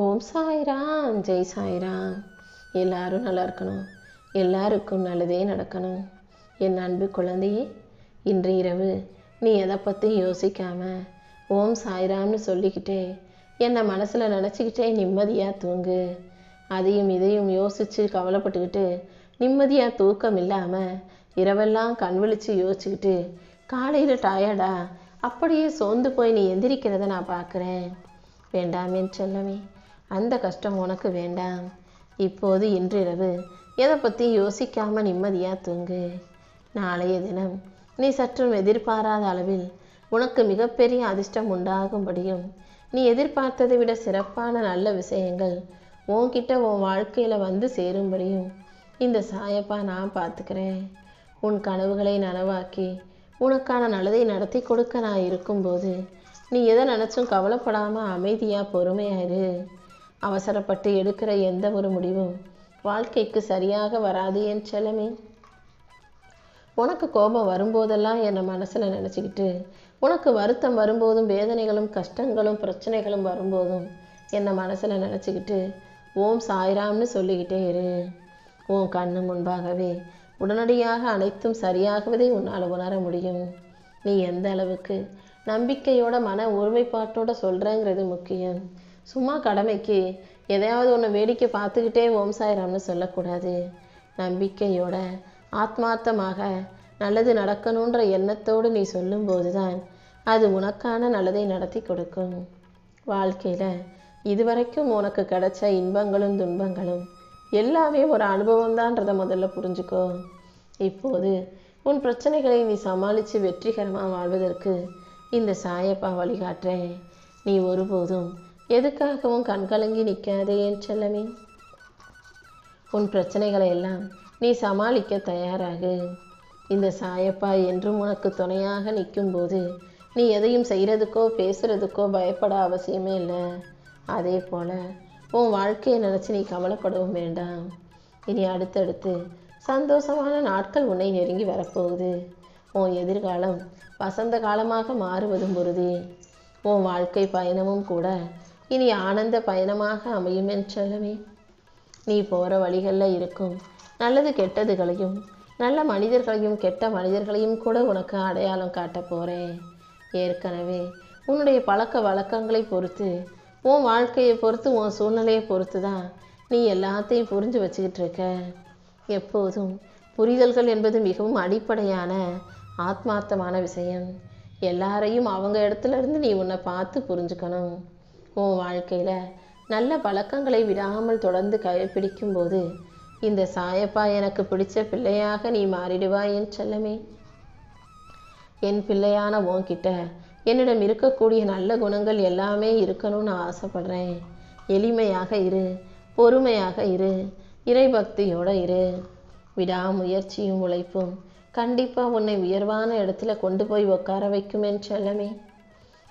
ஓம் சாய்ராம், ஜெய் சாய்ராம். எல்லாரும் நல்லா இருக்கணும், எல்லாருக்கும் நல்லதே நடக்கணும். என் அன்பு குழந்தையே, இன்று இரவு நீ எதை பற்றியும் யோசிக்காம ஓம் சாய்ராம்னு சொல்லிக்கிட்டே என்னை மனசில் நினச்சிக்கிட்டே நிம்மதியாக தூங்கு. அதையும் இதையும் யோசித்து கவலைப்பட்டுக்கிட்டு நிம்மதியாக தூக்கம் இல்லாமல் இரவெல்லாம் கண் விழித்து யோசிச்சுக்கிட்டு காலையில் டயர்டா அப்படியே சோர்ந்து போய் நீ எந்திரிக்கிறத நான் பார்க்குறேன். வேண்டாம் என் செல்லமே, அந்த கஷ்டம் உனக்கு வேண்டாம். இப்போது இன்றிரவு எதை பற்றி யோசிக்காமல் நிம்மதியாக தூங்கு. நாளைய தினம் நீ சற்றும் எதிர்பாராத அளவில் உனக்கு மிகப்பெரிய அதிர்ஷ்டம் உண்டாகும்படியும் நீ எதிர்பார்த்ததை விட சிறப்பான நல்ல விஷயங்கள் உன்கிட்ட உன் வாழ்க்கையில் வந்து சேரும்படியும் இந்த சாயப்பா நான் பார்த்துக்கிறேன். உன் கனவுகளை நனவாக்கி உனக்கான நல்லதை நடத்தி கொடுக்க நான் இருக்கும்போது நீ எதை நினச்சும் கவலைப்படாமல் அமைதியாக பொறுமையாயிரு. அவசரப்பட்டு எடுக்கிற எந்த ஒரு முடிவும் வாழ்க்கைக்கு சரியாக வராது என் செல்லமே. உனக்கு கோபம் வரும்போதெல்லாம் என்னை மனசில் நினச்சிக்கிட்டு, உனக்கு வருத்தம் வரும்போதும் வேதனைகளும் கஷ்டங்களும் பிரச்சனைகளும் வரும்போதும் என்னை மனசில் நினச்சிக்கிட்டு ஓம் சாய்ராம்னு சொல்லிக்கிட்டே இரு. உன் கண்ணு முன்பாகவே உடனடியாக அனைத்தும் சரியாகுவதை உன்னால் உணர முடியும். நீ எந்த அளவுக்கு நம்பிக்கையோட மன ஒருமைப்பாட்டோட சொல்கிறேங்கிறது முக்கியம். சும்மா கடமைக்கு எதையாவது ஒன்று வேடிக்கை பார்த்துக்கிட்டே ஓம் சாய்ராம்னு சொல்லக்கூடாது. நம்பிக்கையோட ஆத்மார்த்தமாக நல்லது நடக்கணுன்ற எண்ணத்தோடு நீ சொல்லும்போது தான் அது உனக்கான நல்லதை நடத்தி கொடுக்கும். வாழ்க்கையில் இதுவரைக்கும் உனக்கு கிடைச்ச இன்பங்களும் துன்பங்களும் எல்லாமே ஒரு அனுபவம்தான்றதை முதல்ல புரிஞ்சுக்கோ. இப்போது உன் பிரச்சனைகளை நீ சமாளித்து வெற்றிகரமாக வாழ்வதற்கு இந்த சாயப்பா வழிகாட்டுறேன். நீ ஒருபோதும் எதுக்காகவும் கண்கலங்கி நிற்காதே என் செல்லமே. உன் பிரச்சனைகளை எல்லாம் நீ சமாளிக்க தயாராகு. இந்த சாயப்பா என்றும் உனக்கு துணையாக நிற்கும்போது நீ எதையும் செய்கிறதுக்கோ பேசுகிறதுக்கோ பயப்பட அவசியமே இல்லை. அதே போல் உன் வாழ்க்கையை நினச்சி நீ கவலைப்படவும் வேண்டாம். இனி அடுத்தடுத்து சந்தோஷமான நாட்கள் உன்னை நெருங்கி வரப்போகுது. உன் எதிர்காலம் வசந்த காலமாக மாறுவதும் உறுதி. உன் வாழ்க்கை பயணமும் கூட இனி ஆனந்த பயணமாக அமையும் என் செல்லமே. நீ போகிற வழிகளில் இருக்கும் நல்லது கெட்டதுகளையும் நல்ல மனிதர்களையும் கெட்ட மனிதர்களையும் கூட உனக்கு அடையாளம் காட்ட போகிறேன். ஏற்கனவே உன்னுடைய பழக்க வழக்கங்களை பொறுத்து, உன் வாழ்க்கையை பொறுத்து, உன் சூழ்நிலையை பொறுத்து தான் நீ எல்லாத்தையும் புரிஞ்சு வச்சுக்கிட்டு இருக்க. எப்போதும் புரிதல்கள் என்பது மிகவும் அடிப்படையான ஆத்மார்த்தமான விஷயம். எல்லாரையும் அவங்க இடத்துல இருந்து நீ உன்னை பார்த்து புரிஞ்சுக்கணும். உன் வாழ்க்கையில் நல்ல பழக்கங்களை விடாமல் தொடர்ந்து கடைப்பிடிக்கும் போது இந்த சாயப்பா எனக்கு பிடிச்ச பிள்ளையாக நீ மாறிடுவாய் என் செல்லமே. என் பிள்ளையான உன்கிட்ட என்னிடம் இருக்கக்கூடிய நல்ல குணங்கள் எல்லாமே இருக்கணும்னு ஆசைப்படுறேன். எளிமையாக இரு, பொறுமையாக இரு, இறைபக்தியோடு இரு. விடாமுயற்சியும் உழைப்பும் கண்டிப்பாக உன்னை உயர்வான இடத்துல கொண்டு போய் உட்கார வைக்கும் என் செல்லமே.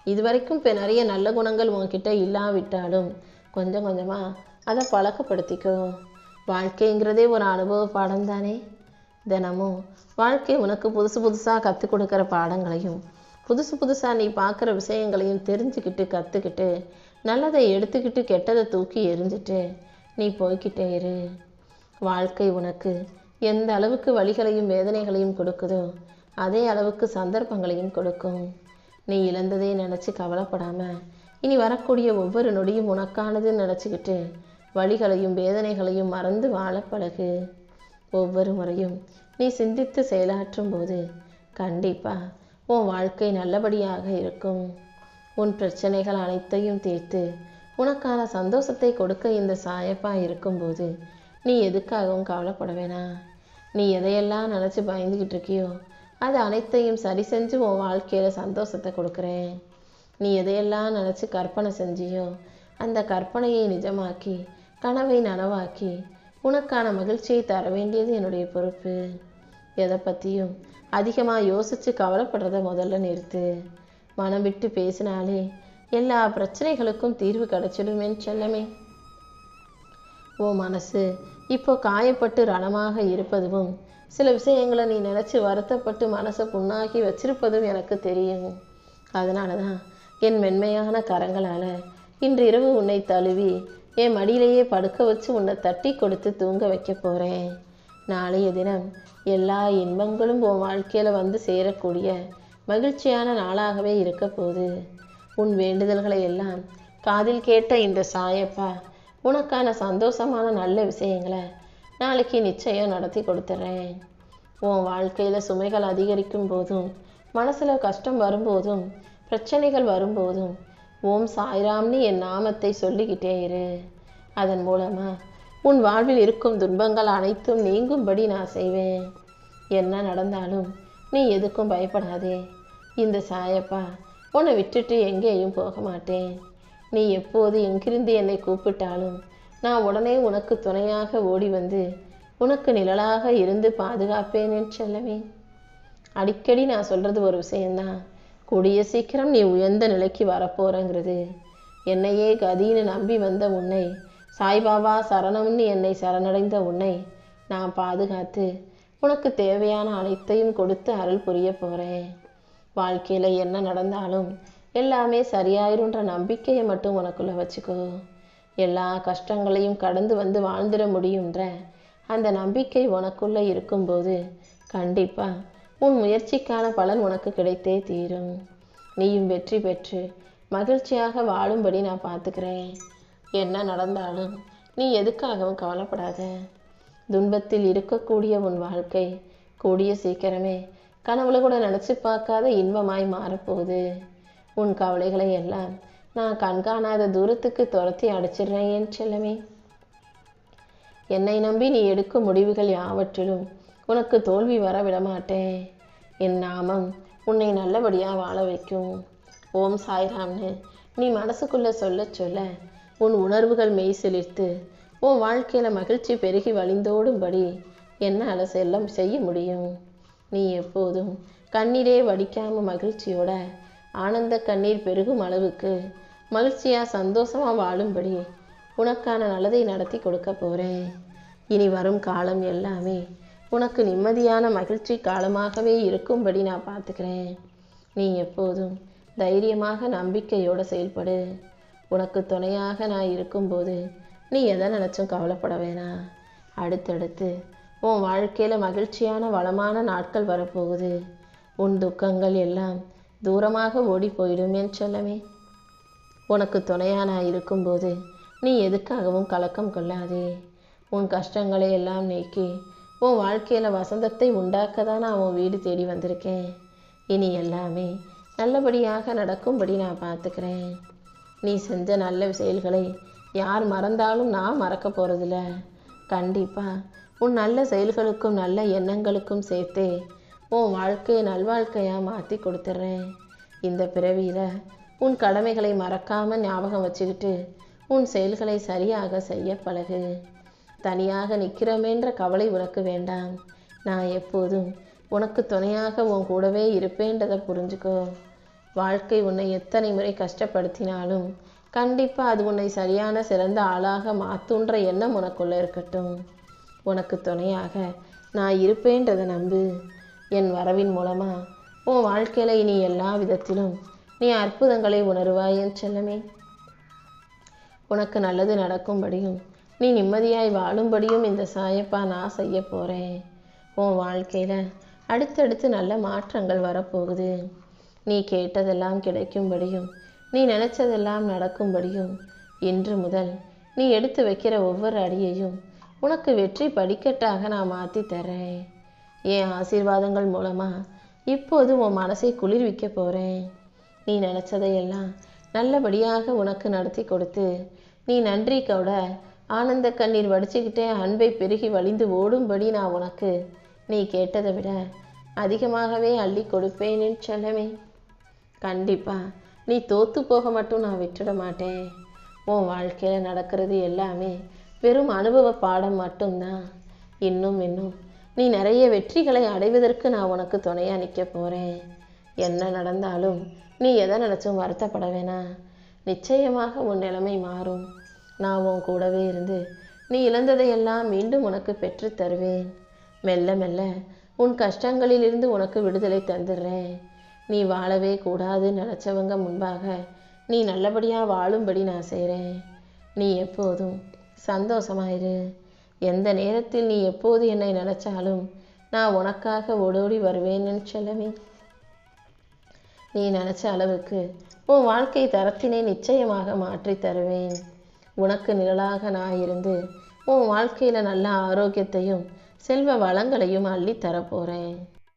இதுவரைக்கும் இப்போ நிறைய நல்ல குணங்கள் உன்கிட்ட இல்லாவிட்டாலும் கொஞ்சம் கொஞ்சமாக அதை பழக்கப்படுத்திக்கோ. வாழ்க்கைங்கிறதே ஒரு அனுபவ பாடம் தானே. தினமும் வாழ்க்கை உனக்கு புதுசு புதுசாக கற்றுக் கொடுக்குற பாடங்களையும் புதுசு புதுசாக நீ பார்க்குற விஷயங்களையும் தெரிஞ்சுக்கிட்டு கற்றுக்கிட்டு நல்லதை எடுத்துக்கிட்டு கெட்டதை தூக்கி எரிஞ்சிட்டு நீ போய்கிட்டே இரு. வாழ்க்கை உனக்கு எந்த அளவுக்கு வலிகளையும் வேதனைகளையும் கொடுக்குதோ அதே அளவுக்கு சந்தர்ப்பங்களையும் கொடுக்கும். நீ இழந்ததை நினச்சி கவலைப்படாமல் இனி வரக்கூடிய ஒவ்வொரு நொடியும் உனக்கானதுன்னு நினச்சிக்கிட்டு வலிகளையும் வேதனைகளையும் மறந்து வாழ பழகு. ஒவ்வொரு முறையும் நீ சிந்தித்து செயலாற்றும் போது கண்டிப்பாக உன் வாழ்க்கை நல்லபடியாக இருக்கும். உன் பிரச்சனைகள் அனைத்தையும் தீர்த்து உனக்கான சந்தோஷத்தை கொடுக்க இந்த சாயப்பா இருக்கும்போது நீ எதுக்காகவும் கவலைப்பட வேணாம். நீ எதையெல்லாம் நினச்சி பயந்துக்கிட்டு இருக்கியோ அது அனைத்தையும் சரி செஞ்சு உன் வாழ்க்கையில் சந்தோஷத்தை கொடுக்குறேன். நீ எதையெல்லாம் நினச்சி கற்பனை செஞ்சியோ அந்த கற்பனையை நிஜமாக்கி கனவை நனவாக்கி உனக்கான மகிழ்ச்சியை தர வேண்டியது என்னுடைய பொறுப்பு. எதை பற்றியும் அதிகமாக யோசித்து கவலைப்படுறத முதல்ல நிறுத்து. மனம் விட்டு பேசினாலே எல்லா பிரச்சனைகளுக்கும் தீர்வு கிடைச்சிடும் என் செல்லமே. உன் மனசு இப்போ காயப்பட்டு ரணமாக இருப்பதும் சில விஷயங்களை நீ நினச்சி வருத்தப்பட்டு மனசை புண்ணாக்கி வச்சிருப்பதும் எனக்கு தெரியும். அதனால தான் என் மென்மையான கரங்களால் இன்று இரவு உன்னை தழுவி என் மடியிலேயே படுக்க வச்சு உன்னை தட்டி கொடுத்து தூங்க வைக்க போகிறேன். நாளைய தினம் எல்லா இன்பங்களும் உன் வாழ்க்கையில் வந்து சேரக்கூடிய மகிழ்ச்சியான நாளாகவே இருக்க போகுது. உன் வேண்டுதல்களை எல்லாம் காதில் கேட்ட இந்த சாயப்பா உனக்கான சந்தோஷமான நல்ல விஷயங்களை நாளைக்கு நிச்சயம் நடத்தி கொடுத்துட்றேன். உன் வாழ்க்கையில் சுமைகள் அதிகரிக்கும் போதும், மனசில் கஷ்டம் வரும்போதும், பிரச்சனைகள் வரும்போதும் ஓம் சாய்ராம்னு என் நாமத்தை சொல்லிக்கிட்டே இரு. அதன் மூலமாக உன் வாழ்வில் இருக்கும் துன்பங்கள் அனைத்தும் நீங்கும்படி நான் செய்வேன். என்ன நடந்தாலும் நீ எதுக்கும் பயப்படாதே. இந்த சாயப்பா உன்னை விட்டுட்டு எங்கேயும் போக மாட்டேன். நீ எப்போது எங்கிருந்து என்னை கூப்பிட்டாலும் நான் உடனே உனக்கு துணையாக ஓடி வந்து உனக்கு நிழலாக இருந்து பாதுகாப்பேன் என் செல்லமே. அடிக்கடி நான் சொல்கிறது ஒரு விஷயந்தான். கூடிய சீக்கிரம் நீ உயர்ந்த நிலைக்கு வரப்போறங்கிறது. என்னையே கதின்னு நம்பி வந்த உன்னை, சாய்பாபா சரணம்னு என்னை சரணடைந்த உன்னை நான் பாதுகாத்து உனக்கு தேவையான அனைத்தையும் கொடுத்து அருள் புரிய போகிறேன். வாழ்க்கையில் என்ன நடந்தாலும் எல்லாமே சரியாயிருன்ற நம்பிக்கையை மட்டும் உனக்குள்ளே வச்சுக்கோ. எல்லா கஷ்டங்களையும் கடந்து வந்து வாழ்ந்துட முடியுன்ற அந்த நம்பிக்கை உனக்குள்ளே இருக்கும்போது கண்டிப்பாக உன் முயற்சிக்கான பலன் உனக்கு கிடைத்தே தீரும். நீயும் வெற்றி பெற்று மகிழ்ச்சியாக வாழும்படி நான் பார்த்துக்கிறேன். என்ன நடந்தாலும் நீ எதுக்காகவும் கவலைப்படாத. துன்பத்தில் இருக்கக்கூடிய உன் வாழ்க்கை கூடிய சீக்கிரமே கனவுல கூட நினச்சி பார்க்காத இன்பமாய் மாறப்போகுது. உன் கவலைகளை எல்லாம் நான் கண்காணாத தூரத்துக்கு துரத்தி அடிச்சிடுறேன் என் செல்லமே. என்னை நம்பி நீ எடுக்கும் முடிவுகள் யாவற்றிலும் உனக்கு தோல்வி வர விடமாட்டேன். என் நாமம் உன்னை நல்லபடியாக வாழ வைக்கும். ஓம் சாய்ராம்னு நீ மனசுக்குள்ளே சொல்ல சொல்ல உன் உணர்வுகள் மெய் சிலிர்த்து உன் வாழ்க்கையில் மகிழ்ச்சி பெருகி வழிந்தோடும்படி என்னால் செல்லம் செய்ய முடியும். நீ எப்போதும் கண்ணீரே வடிக்காமல் மகிழ்ச்சியோட ஆனந்த கண்ணீர் பெருகும் அளவுக்கு மகிழ்ச்சியாக சந்தோஷமாக வாழும்படி உனக்கான நல்லதை நடத்தி கொடுக்க போகிறேன். இனி வரும் காலம் எல்லாமே உனக்கு நிம்மதியான மகிழ்ச்சி காலமாகவே இருக்கும்படி நான் பார்த்துக்கிறேன். நீ எப்போதும் தைரியமாக நம்பிக்கையோடு செயல்படு. உனக்கு துணையாக நான் இருக்கும்போது நீ எதை நினச்சும் கவலைப்பட வேணாம். அடுத்தடுத்து உன் வாழ்க்கையில் மகிழ்ச்சியான வளமான நாட்கள் வரப்போகுது. உன் துக்கங்கள் எல்லாம் தூரமாக ஓடி போயிடும் என் செல்லமே. உனக்கு துணையாக நான் இருக்கும்போது நீ எதுக்காகவும் கலக்கம் கொள்ளாதே. உன் கஷ்டங்களை எல்லாம் நீக்கி உன் வாழ்க்கையில் வசந்தத்தை உண்டாக்க தான் நான் உன் வீடு தேடி வந்திருக்கேன். இனி எல்லாமே நல்லபடியாக நடக்கும்படி நான் பார்த்துக்கிறேன். நீ செஞ்ச நல்ல செயல்களை யார் மறந்தாலும் நான் மறக்க போகிறதில்ல. கண்டிப்பாக உன் நல்ல செயல்களுக்கும் நல்ல எண்ணங்களுக்கும் சேர்த்தே உன் வாழ்க்கையை நல்வாழ்க்கையாக மாற்றி கொடுத்துட்றேன். இந்த பிறவியில் உன் கடமைகளை மறக்காமல் ஞாபகம் வச்சுக்கிட்டு உன் செயல்களை சரியாக செய்ய பழகு. தனியாக நிற்கிறோமேன்ற கவலை உனக்கு வேண்டாம். நான் எப்போதும் உனக்கு துணையாக உன் கூடவே இருப்பேன்றதை புரிஞ்சுக்கோ. வாழ்க்கை உன்னை எத்தனை முறை கஷ்டப்படுத்தினாலும் கண்டிப்பாக அது உன்னை சரியான சிறந்த ஆளாக மாற்றுன்ற எண்ணம் உனக்குள்ளே இருக்கட்டும். உனக்கு துணையாக நான் இருப்பேன்றதை நம்பு. என் வரவின் மூலமாக உன் வாழ்க்கையில் இனி எல்லா விதத்திலும் நீ அற்புதங்களை உணர்வாய் என் செல்லமே. உனக்கு நல்லது நடக்கும்படியும் நீ நிம்மதியாய் வாழும்படியும் இந்த சாயப்பா நான் செய்ய போகிறேன். உன் வாழ்க்கையில் அடுத்தடுத்து நல்ல மாற்றங்கள் வரப்போகுது. நீ கேட்டதெல்லாம் கிடைக்கும்படியும் நீ நினச்சதெல்லாம் நடக்கும்படியும் இன்று முதல் நீ எடுத்து வைக்கிற ஒவ்வொரு அடியையும் உனக்கு வெற்றி படிக்கட்டாக நான் மாற்றி தரேன். என் ஆசீர்வாதங்கள் மூலமாக இப்போது உன் மனசை குளிர்விக்க போகிறேன். நீ நினச்சதையெல்லாம் நல்லபடியாக உனக்கு நடத்தி கொடுத்து நீ நன்றி கூட ஆனந்த கண்ணீர் வடிச்சுக்கிட்டே அன்பை பெருகி வழிந்து ஓடும்படி நான் உனக்கு நீ கேட்டதை விட அதிகமாகவே அள்ளி கொடுப்பேன் என் செல்லமே. கண்டிப்பாக நீ தோற்று போக மட்டும் நான் விட்டுட மாட்டேன். உன் வாழ்க்கையில் நடக்கிறது எல்லாமே வெறும் அனுபவ பாடம் மட்டும்தான். இன்னும் நீ நிறைய வெற்றிகளை அடைவதற்கு நான் உனக்கு துணையாக நிற்க போகிறேன். என்ன நடந்தாலும் நீ எதை நினச்சும் வருத்தப்பட வேணாம். நிச்சயமாக உன் நிலைமை மாறும். நான் உன் கூடவே இருந்து நீ இழந்ததையெல்லாம் மீண்டும் உனக்கு பெற்று தருவேன். மெல்ல மெல்ல உன் கஷ்டங்களிலிருந்து உனக்கு விடுதலை தந்துடுறேன். நீ வாழவே கூடாதுன்னு நினச்சவங்க முன்பாக நீ நல்லபடியாக வாழும்படி நான் செய்கிறேன். நீ எப்போதும் சந்தோஷமாயிரு. எந்த நேரத்தில் நீ எப்போது என்னை நினச்சாலும் நான் உனக்காக ஓடோடி வருவேன்னு செல்லமே. நீ நினச்ச அளவுக்கு உன் வாழ்க்கை தரத்தினை நிச்சயமாக மாற்றி தருவேன். உனக்கு நிழலாக நான் இருந்து உன் வாழ்க்கையில் நல்ல ஆரோக்கியத்தையும் செல்வ வளங்களையும் அள்ளி தரப்போகிறேன்.